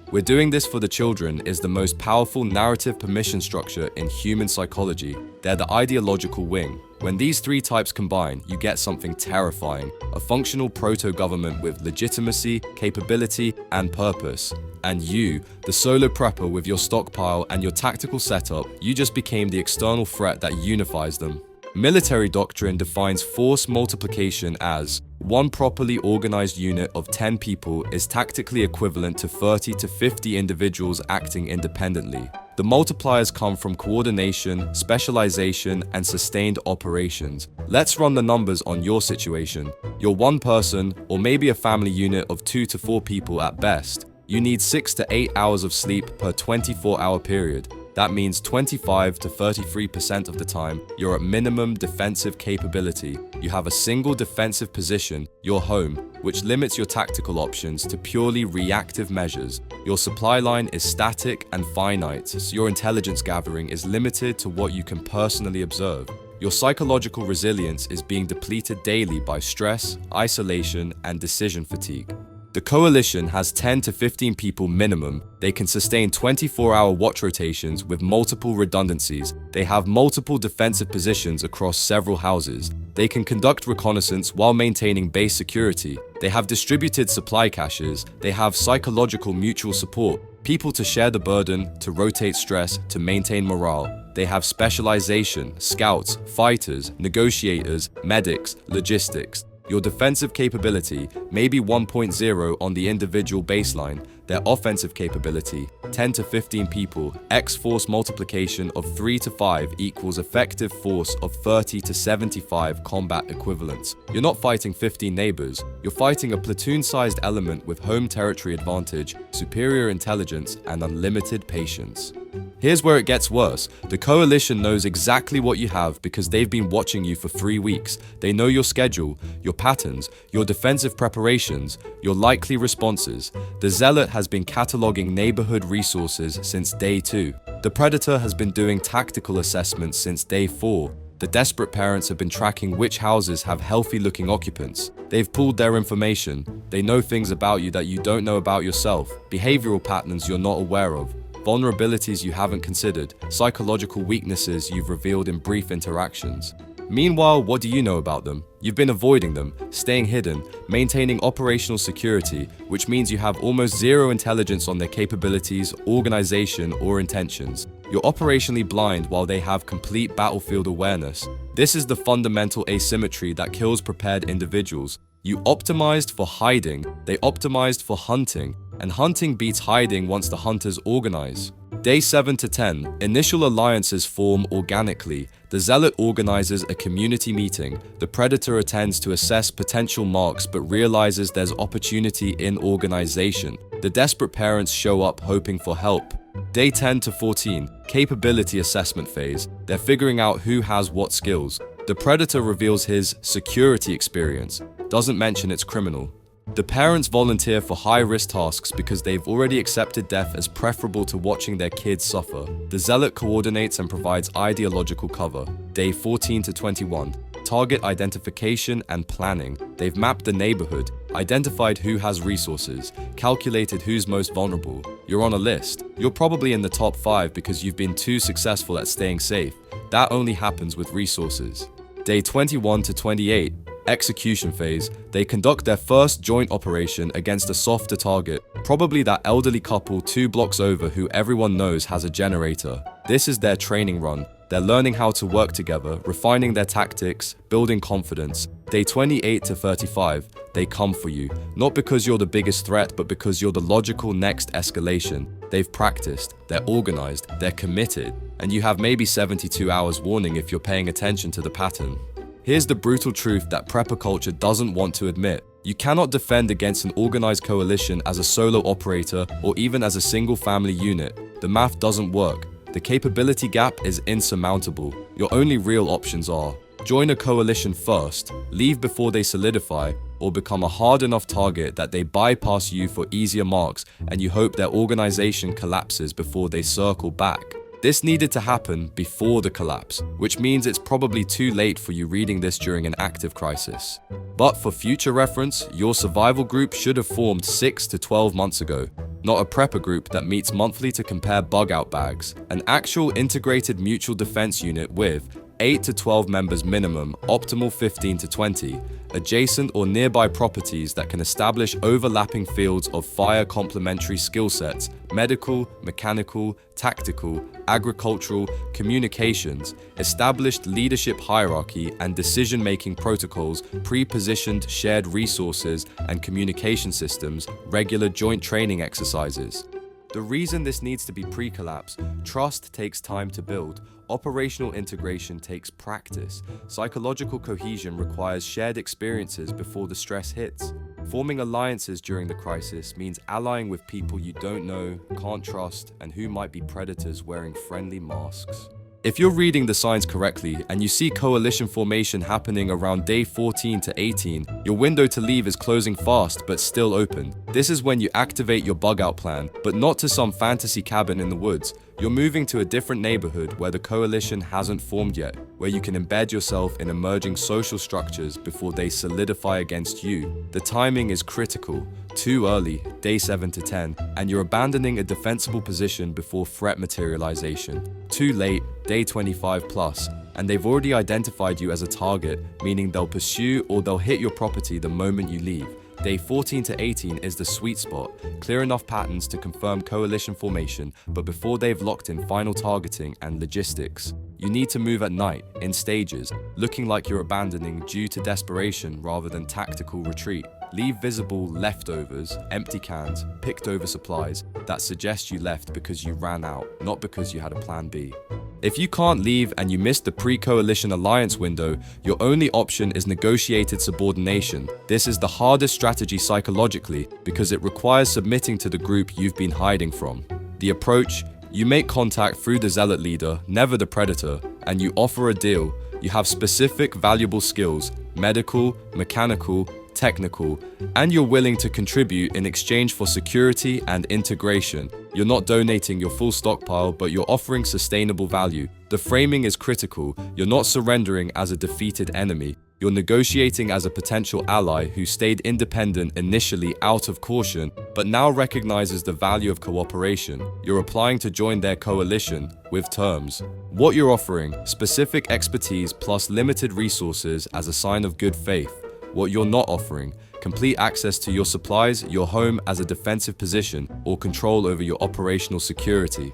We're doing this for the children is the most powerful narrative permission structure in human psychology. They're the ideological wing. When these 3 types combine, you get something terrifying, a functional proto-government with legitimacy, capability, and purpose. And you, the solo prepper with your stockpile and your tactical setup, you just became the external threat that unifies them. Military doctrine defines force multiplication as one properly organized unit of 10 people is tactically equivalent to 30 to 50 individuals acting independently. The multipliers come from coordination, specialization, and sustained operations. Let's run the numbers on your situation. You're one person, or maybe a family unit of 2 to 4 people at best. You need 6 to 8 hours of sleep per 24-hour period. That means 25 to 33% of the time, you're at minimum defensive capability. You have a single defensive position, your home, which limits your tactical options to purely reactive measures. Your supply line is static and finite, so your intelligence gathering is limited to what you can personally observe. Your psychological resilience is being depleted daily by stress, isolation, and decision fatigue. The coalition has 10 to 15 people minimum. They can sustain 24-hour watch rotations with multiple redundancies. They have multiple defensive positions across several houses. They can conduct reconnaissance while maintaining base security. They have distributed supply caches. They have psychological mutual support, people to share the burden, to rotate stress, to maintain morale. They have specialization, scouts, fighters, negotiators, medics, logistics. Your defensive capability may be 1.0 on the individual baseline. Their offensive capability, 10 to 15 people, X-force multiplication of 3 to 5 equals effective force of 30 to 75 combat equivalents. You're not fighting 15 neighbors, you're fighting a platoon-sized element with home territory advantage, superior intelligence, and unlimited patience. Here's where it gets worse. The coalition knows exactly what you have because they've been watching you for 3 weeks. They know your schedule, your patterns, your defensive preparations, your likely responses. The Zealot has been cataloging neighborhood resources since day 2. The Predator has been doing tactical assessments since day 4. The desperate parents have been tracking which houses have healthy-looking occupants. They've pooled their information. They know things about you that you don't know about yourself, behavioral patterns you're not aware of, vulnerabilities you haven't considered, psychological weaknesses you've revealed in brief interactions. Meanwhile, what do you know about them? You've been avoiding them, staying hidden, maintaining operational security, which means you have almost zero intelligence on their capabilities, organization, or intentions. You're operationally blind while they have complete battlefield awareness. This is the fundamental asymmetry that kills prepared individuals. You optimized for hiding, they optimized for hunting, and hunting beats hiding once the hunters organize. Day 7 to 10, initial alliances form organically. The Zealot organizes a community meeting. The Predator attends to assess potential marks but realizes there's opportunity in organization. The desperate parents show up hoping for help. Day 10 to 14, capability assessment phase. They're figuring out who has what skills. The Predator reveals his security experience, doesn't mention it's criminal. The parents volunteer for high-risk tasks because they've already accepted death as preferable to watching their kids suffer. The Zealot coordinates and provides ideological cover. Day 14 to 21. Target identification and planning. They've mapped the neighborhood, identified who has resources, calculated who's most vulnerable. You're on a list. You're probably in the top 5 because you've been too successful at staying safe. That only happens with resources. Day 21 to 28. Execution phase. They conduct their first joint operation against a softer target, probably that elderly couple 2 blocks over who everyone knows has a generator. This is their training run. They're learning how to work together, refining their tactics, building confidence. Day 28 to 35, they come for you. Not because you're the biggest threat, but because you're the logical next escalation. They've practiced, they're organized, they're committed, and you have maybe 72 hours warning if you're paying attention to the pattern. Here's the brutal truth that prepper culture doesn't want to admit. You cannot defend against an organized coalition as a solo operator or even as a single family unit. The math doesn't work. The capability gap is insurmountable. Your only real options are: join a coalition first, leave before they solidify, or become a hard enough target that they bypass you for easier marks and you hope their organization collapses before they circle back. This needed to happen before the collapse, which means it's probably too late for you reading this during an active crisis. But for future reference, your survival group should have formed 6 to 12 months ago, not a prepper group that meets monthly to compare bug-out bags. An actual integrated mutual defense unit with 8 to 12 members minimum, optimal 15 to 20, adjacent or nearby properties that can establish overlapping fields of fire complementary skill sets, medical, mechanical, tactical, agricultural, communications, established leadership hierarchy and decision-making protocols, pre-positioned shared resources and communication systems, regular joint training exercises. The reason this needs to be pre-collapse: trust takes time to build. Operational integration takes practice. Psychological cohesion requires shared experiences before the stress hits. Forming alliances during the crisis means allying with people you don't know, can't trust, and who might be predators wearing friendly masks. If you're reading the signs correctly and you see coalition formation happening around day 14 to 18, your window to leave is closing fast but still open. This is when you activate your bug out plan, but not to some fantasy cabin in the woods. You're moving to a different neighborhood where the coalition hasn't formed yet, where you can embed yourself in emerging social structures before they solidify against you. The timing is critical. Too early, day 7 to 10, and you're abandoning a defensible position before threat materialization. Too late, day 25 plus, and they've already identified you as a target, meaning they'll pursue or they'll hit your property the moment you leave. Day 14 to 18 is the sweet spot, clear enough patterns to confirm coalition formation, but before they've locked in final targeting and logistics. You need to move at night, in stages, looking like you're abandoning due to desperation rather than tactical retreat. Leave visible leftovers, empty cans, picked over supplies that suggest you left because you ran out, not because you had a plan B. If you can't leave and you missed the pre-coalition alliance window, your only option is negotiated subordination. This is the hardest strategy psychologically because it requires submitting to the group you've been hiding from. The approach: you make contact through the zealot leader, never the predator, and you offer a deal. You have specific valuable skills, medical, mechanical, technical, and you're willing to contribute in exchange for security and integration. You're not donating your full stockpile, but you're offering sustainable value. The framing is critical. You're not surrendering as a defeated enemy. You're negotiating as a potential ally who stayed independent initially out of caution, but now recognizes the value of cooperation. You're applying to join their coalition with terms. What you're offering: specific expertise plus limited resources as a sign of good faith. What you're not offering: complete access to your supplies, your home as a defensive position, or control over your operational security.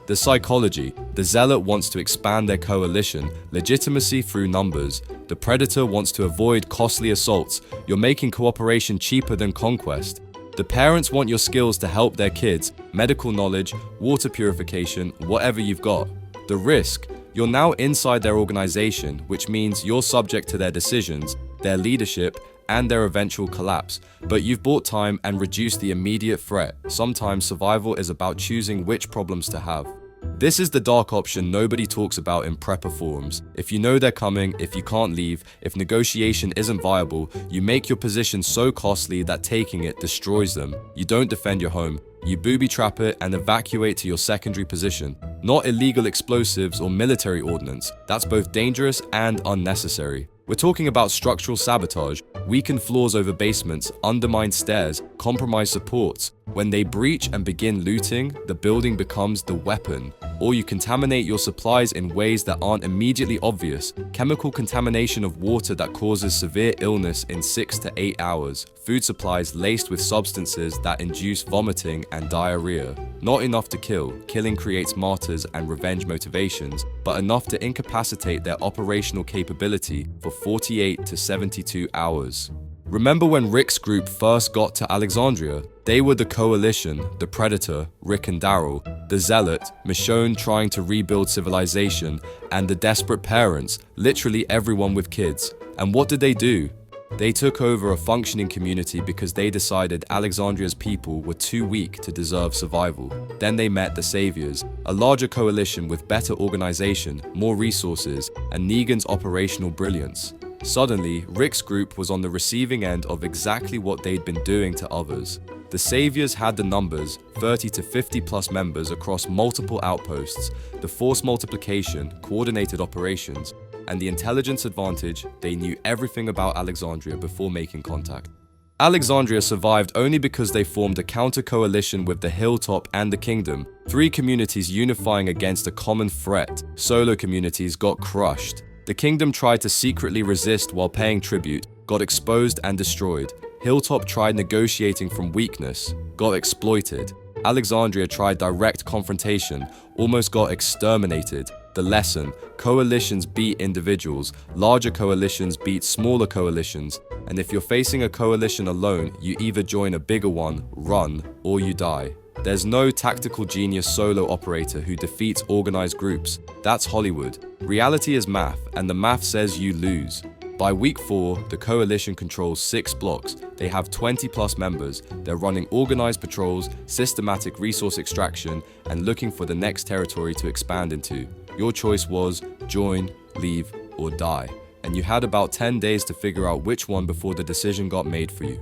The psychology: the zealot wants to expand their coalition, legitimacy through numbers. The predator wants to avoid costly assaults. You're making cooperation cheaper than conquest. The parents want your skills to help their kids, medical knowledge, water purification, whatever you've got. The risk: you're now inside their organization, which means you're subject to their decisions, their leadership, and their eventual collapse. But you've bought time and reduced the immediate threat. Sometimes survival is about choosing which problems to have. This is the dark option nobody talks about in prepper forums. If you know they're coming, if you can't leave, if negotiation isn't viable, you make your position so costly that taking it destroys them. You don't defend your home. You booby trap it and evacuate to your secondary position. Not illegal explosives or military ordnance. That's both dangerous and unnecessary. We're talking about structural sabotage, weaken floors over basements, undermine stairs, compromise supports. When they breach and begin looting, the building becomes the weapon. Or you contaminate your supplies in ways that aren't immediately obvious. Chemical contamination of water that causes severe illness in 6 to 8 hours. Food supplies laced with substances that induce vomiting and diarrhea. Not enough to kill. Killing creates martyrs and revenge motivations, but enough to incapacitate their operational capability for 48 to 72 hours. Remember when Rick's group first got to Alexandria? They were the coalition, the predator, Rick and Daryl, the zealot, Michonne trying to rebuild civilization, and the desperate parents, literally everyone with kids. And what did they do? They took over a functioning community because they decided Alexandria's people were too weak to deserve survival. Then they met the Saviors, a larger coalition with better organization, more resources, and Negan's operational brilliance. Suddenly, Rick's group was on the receiving end of exactly what they'd been doing to others. The Saviors had the numbers, 30 to 50 plus members across multiple outposts, the force multiplication, coordinated operations, and the intelligence advantage. They knew everything about Alexandria before making contact. Alexandria survived only because they formed a counter-coalition with the Hilltop and the Kingdom, 3 communities unifying against a common threat. Solo communities got crushed. The Kingdom tried to secretly resist while paying tribute, got exposed and destroyed. Hilltop tried negotiating from weakness, got exploited. Alexandria tried direct confrontation, almost got exterminated. The lesson: coalitions beat individuals, larger coalitions beat smaller coalitions, and if you're facing a coalition alone, you either join a bigger one, run, or you die. There's no tactical genius solo operator who defeats organized groups. That's Hollywood. Reality is math, and the math says you lose. By week 4, the coalition controls 6 blocks. They have 20 plus members. They're running organized patrols, systematic resource extraction, and looking for the next territory to expand into. Your choice was join, leave, or die. And you had about 10 days to figure out which one before the decision got made for you.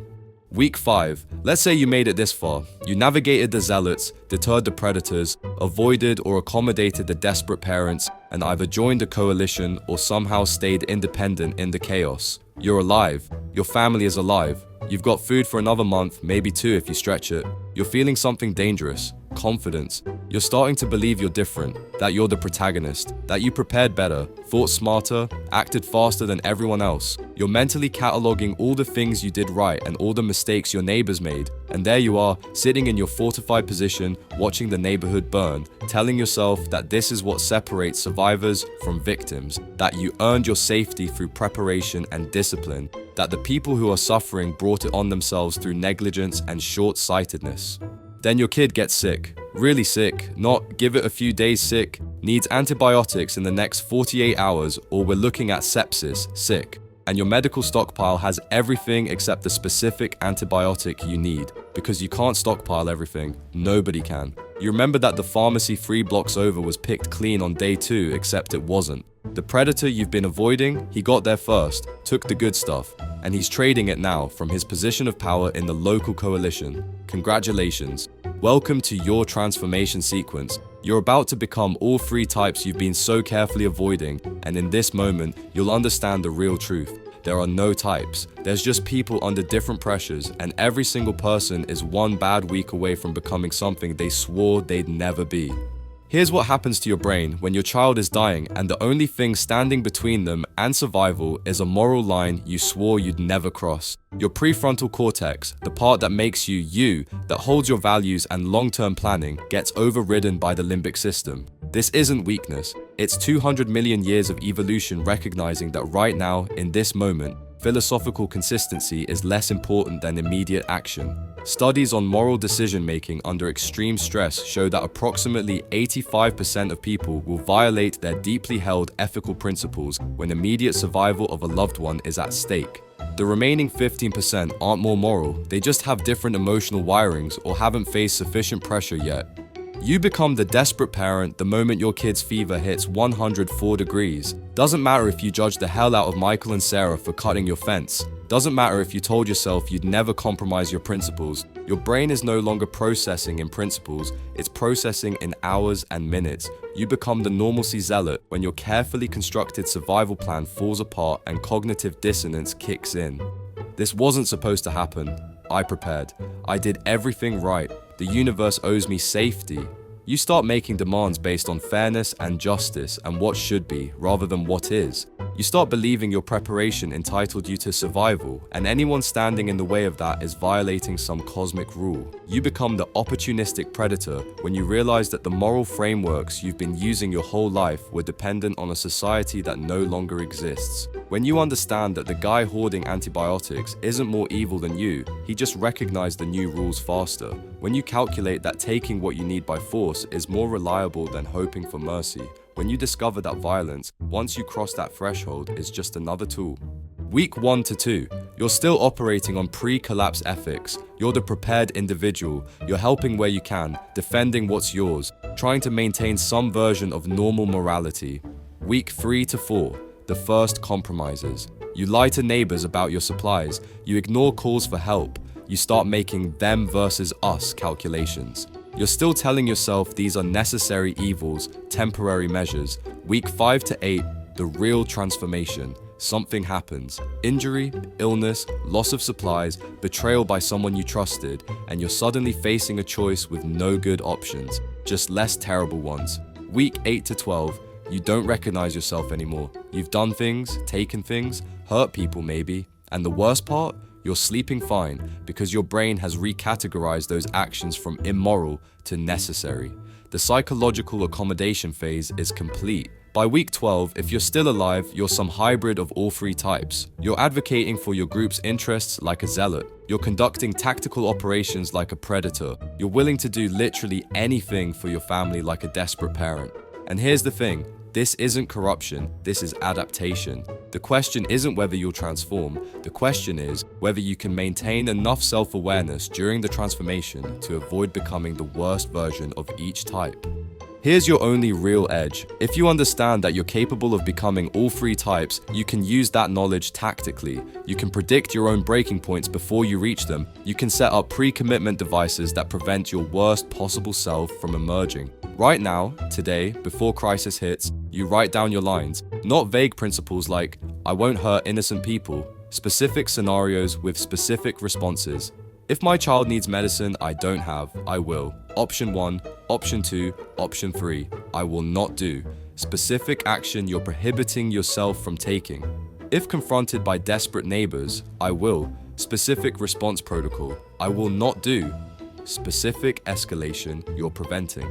Week 5. Let's say you made it this far. You navigated the zealots, deterred the predators, avoided or accommodated the desperate parents, and either joined a coalition or somehow stayed independent in the chaos. You're alive. Your family is alive. You've got food for another month, maybe 2 if you stretch it. You're feeling something dangerous. Confidence. You're starting to believe you're different, that you're the protagonist, that you prepared better, thought smarter, acted faster than everyone else. You're mentally cataloging all the things you did right and all the mistakes your neighbors made. And there you are, sitting in your fortified position, watching the neighborhood burn, telling yourself that this is what separates survivors from victims, that you earned your safety through preparation and discipline, that the people who are suffering brought it on themselves through negligence and short-sightedness. Then your kid gets sick, really sick, not give it a few days sick, needs antibiotics in the next 48 hours, or we're looking at sepsis, sick. And your medical stockpile has everything except the specific antibiotic you need, because you can't stockpile everything. Nobody can. You remember that the pharmacy 3 blocks over was picked clean on day 2, except it wasn't. The predator you've been avoiding, he got there first, took the good stuff, and he's trading it now from his position of power in the local coalition. Congratulations. Welcome to your transformation sequence. You're about to become all 3 types you've been so carefully avoiding, and in this moment, you'll understand the real truth. There are no types. There's just people under different pressures, and every single person is one bad week away from becoming something they swore they'd never be. Here's what happens to your brain when your child is dying and the only thing standing between them and survival is a moral line you swore you'd never cross. Your prefrontal cortex, the part that makes you you, that holds your values and long-term planning, gets overridden by the limbic system. This isn't weakness. It's 200 million years of evolution recognizing that right now, in this moment, philosophical consistency is less important than immediate action. Studies on moral decision-making under extreme stress show that approximately 85% of people will violate their deeply held ethical principles when immediate survival of a loved one is at stake. The remaining 15% aren't more moral, they just have different emotional wirings or haven't faced sufficient pressure yet. You become the desperate parent the moment your kid's fever hits 104 degrees. Doesn't matter if you judged the hell out of Michael and Sarah for cutting your fence. Doesn't matter if you told yourself you'd never compromise your principles. Your brain is no longer processing in principles, it's processing in hours and minutes. You become the normalcy zealot when your carefully constructed survival plan falls apart and cognitive dissonance kicks in. This wasn't supposed to happen. I prepared. I did everything right. The universe owes me safety. You start making demands based on fairness and justice and what should be, rather than what is. You start believing your preparation entitled you to survival, and anyone standing in the way of that is violating some cosmic rule. You become the opportunistic predator when you realize that the moral frameworks you've been using your whole life were dependent on a society that no longer exists. When you understand that the guy hoarding antibiotics isn't more evil than you, he just recognized the new rules faster. When you calculate that taking what you need by force is more reliable than hoping for mercy. When you discover that violence, once you cross that threshold, is just another tool. Week 1 to 2, you're still operating on pre-collapse ethics. You're the prepared individual. You're helping where you can, defending what's yours, trying to maintain some version of normal morality. Week 3 to 4, the first compromises. You lie to neighbors about your supplies. You ignore calls for help. You start making them versus us calculations. You're still telling yourself these are necessary evils, temporary measures. Week 5 to 8, the real transformation. Something happens. Injury, illness, loss of supplies, betrayal by someone you trusted, and you're suddenly facing a choice with no good options, just less terrible ones. Week 8 to 12, you don't recognize yourself anymore. You've done things, taken things, hurt people maybe, and the worst part? You're sleeping fine because your brain has recategorized those actions from immoral to necessary. The psychological accommodation phase is complete. By week 12, if you're still alive, you're some hybrid of all 3 types. You're advocating for your group's interests like a zealot. You're conducting tactical operations like a predator. You're willing to do literally anything for your family like a desperate parent. And here's the thing. This isn't corruption, this is adaptation. The question isn't whether you'll transform, the question is whether you can maintain enough self-awareness during the transformation to avoid becoming the worst version of each type. Here's your only real edge. If you understand that you're capable of becoming all three types, you can use that knowledge tactically. You can predict your own breaking points before you reach them. You can set up pre-commitment devices that prevent your worst possible self from emerging. Right now, today, before crisis hits, you write down your lines. Not vague principles like, I won't hurt innocent people. Specific scenarios with specific responses. If my child needs medicine I don't have, I will. Option 1, option 2, option 3, I will not do. Specific action you're prohibiting yourself from taking. If confronted by desperate neighbors, I will. Specific response protocol, I will not do. Specific escalation you're preventing.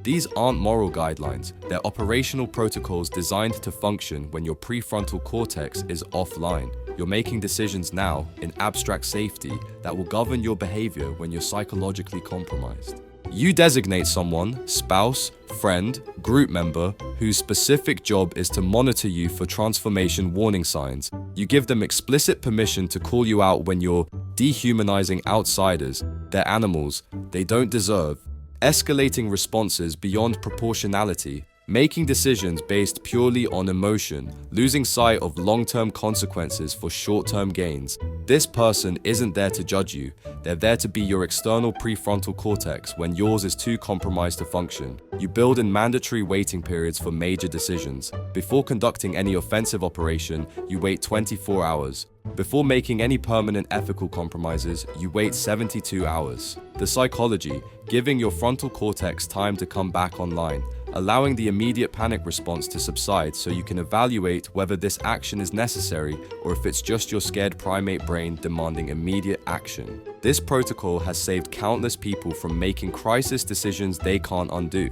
These aren't moral guidelines, they're operational protocols designed to function when your prefrontal cortex is offline. You're making decisions now in abstract safety that will govern your behavior when you're psychologically compromised. You designate someone, spouse, friend, group member, whose specific job is to monitor you for transformation warning signs. You give them explicit permission to call you out when you're dehumanizing outsiders. They're animals they don't deserve. Escalating responses beyond proportionality, making decisions based purely on emotion, losing sight of long-term consequences for short-term gains. This person isn't there to judge you, they're there to be your external prefrontal cortex when yours is too compromised to function. You build in mandatory waiting periods for major decisions. Before conducting any offensive operation, you wait 24 hours. Before making any permanent ethical compromises, you wait 72 hours. The psychology, giving your frontal cortex time to come back online, allowing the immediate panic response to subside so you can evaluate whether this action is necessary or if it's just your scared primate brain demanding immediate action. This protocol has saved countless people from making crisis decisions they can't undo.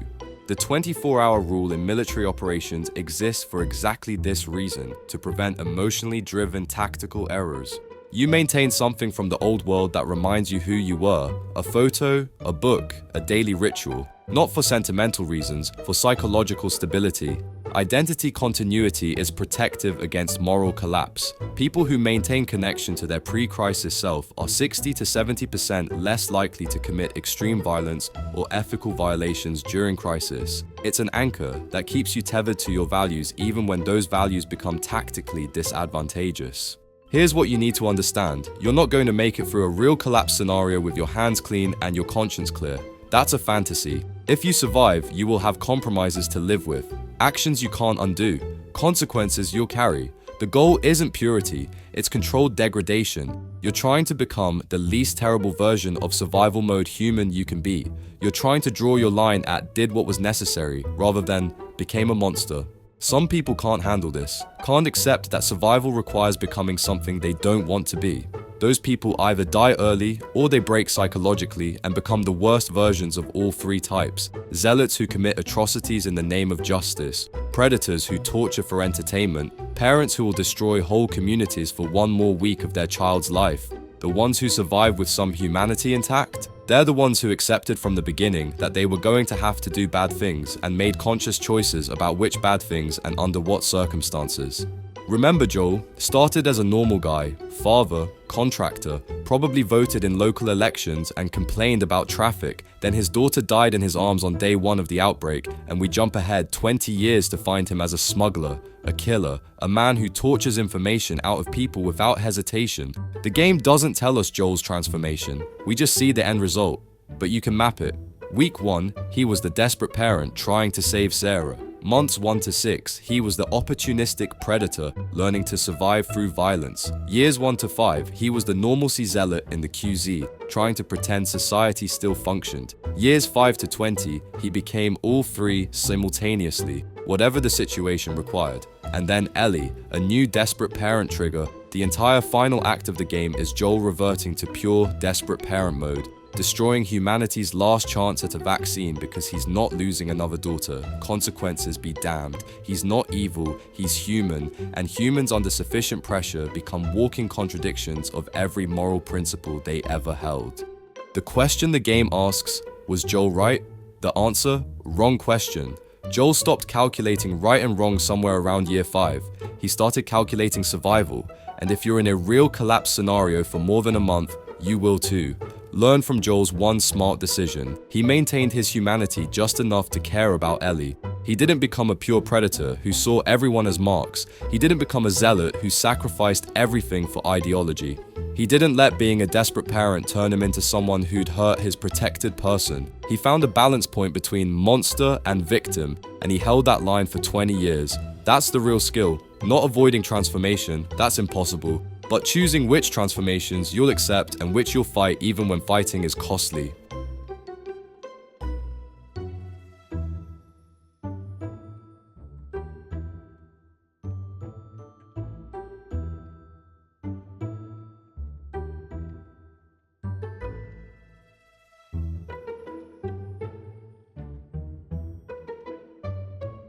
The 24-hour rule in military operations exists for exactly this reason, to prevent emotionally driven tactical errors. You maintain something from the old world that reminds you who you were, a photo, a book, a daily ritual, not for sentimental reasons, for psychological stability. Identity continuity is protective against moral collapse. People who maintain connection to their pre-crisis self are 60 to 70% less likely to commit extreme violence or ethical violations during crisis. It's an anchor that keeps you tethered to your values even when those values become tactically disadvantageous. Here's what you need to understand. You're not going to make it through a real collapse scenario with your hands clean and your conscience clear. That's a fantasy. If you survive, you will have compromises to live with, actions you can't undo, consequences you'll carry. The goal isn't purity, it's controlled degradation. You're trying to become the least terrible version of survival mode human you can be. You're trying to draw your line at did what was necessary rather than became a monster. Some people can't handle this, can't accept that survival requires becoming something they don't want to be. Those people either die early or they break psychologically and become the worst versions of all three types. Zealots who commit atrocities in the name of justice, predators who torture for entertainment, parents who will destroy whole communities for one more week of their child's life. The ones who survive with some humanity intact, they're the ones who accepted from the beginning that they were going to have to do bad things and made conscious choices about which bad things and under what circumstances. Remember, Joel started as a normal guy, father, contractor, probably voted in local elections and complained about traffic. Then his daughter died in his arms on day 1 of the outbreak, and we jump ahead 20 years to find him as a smuggler, a killer, a man who tortures information out of people without hesitation. The game doesn't tell us Joel's transformation, we just see the end result, but you can map it. Week 1, he was the desperate parent trying to save Sarah. Months 1 to 6, he was the opportunistic predator learning to survive through violence. Years 1 to 5, he was the normalcy zealot in the QZ, trying to pretend society still functioned. Years 5 to 20, he became all three simultaneously, whatever the situation required. And then Ellie, a new desperate parent trigger. The entire final act of the game is Joel reverting to pure desperate parent mode, destroying humanity's last chance at a vaccine because he's not losing another daughter. Consequences be damned. He's not evil, he's human, and humans under sufficient pressure become walking contradictions of every moral principle they ever held. The question the game asks, was Joel right? The answer, wrong question. Joel stopped calculating right and wrong somewhere around year 5. He started calculating survival, and if you're in a real collapse scenario for more than a month, you will too. learned from Joel's one smart decision. He maintained his humanity just enough to care about Ellie. He didn't become a pure predator who saw everyone as marks. He didn't become a zealot who sacrificed everything for ideology. He didn't let being a desperate parent turn him into someone who'd hurt his protected person. He found a balance point between monster and victim, and he held that line for 20 years. That's the real skill. Not avoiding transformation, that's impossible, but choosing which transformations you'll accept and which you'll fight even when fighting is costly.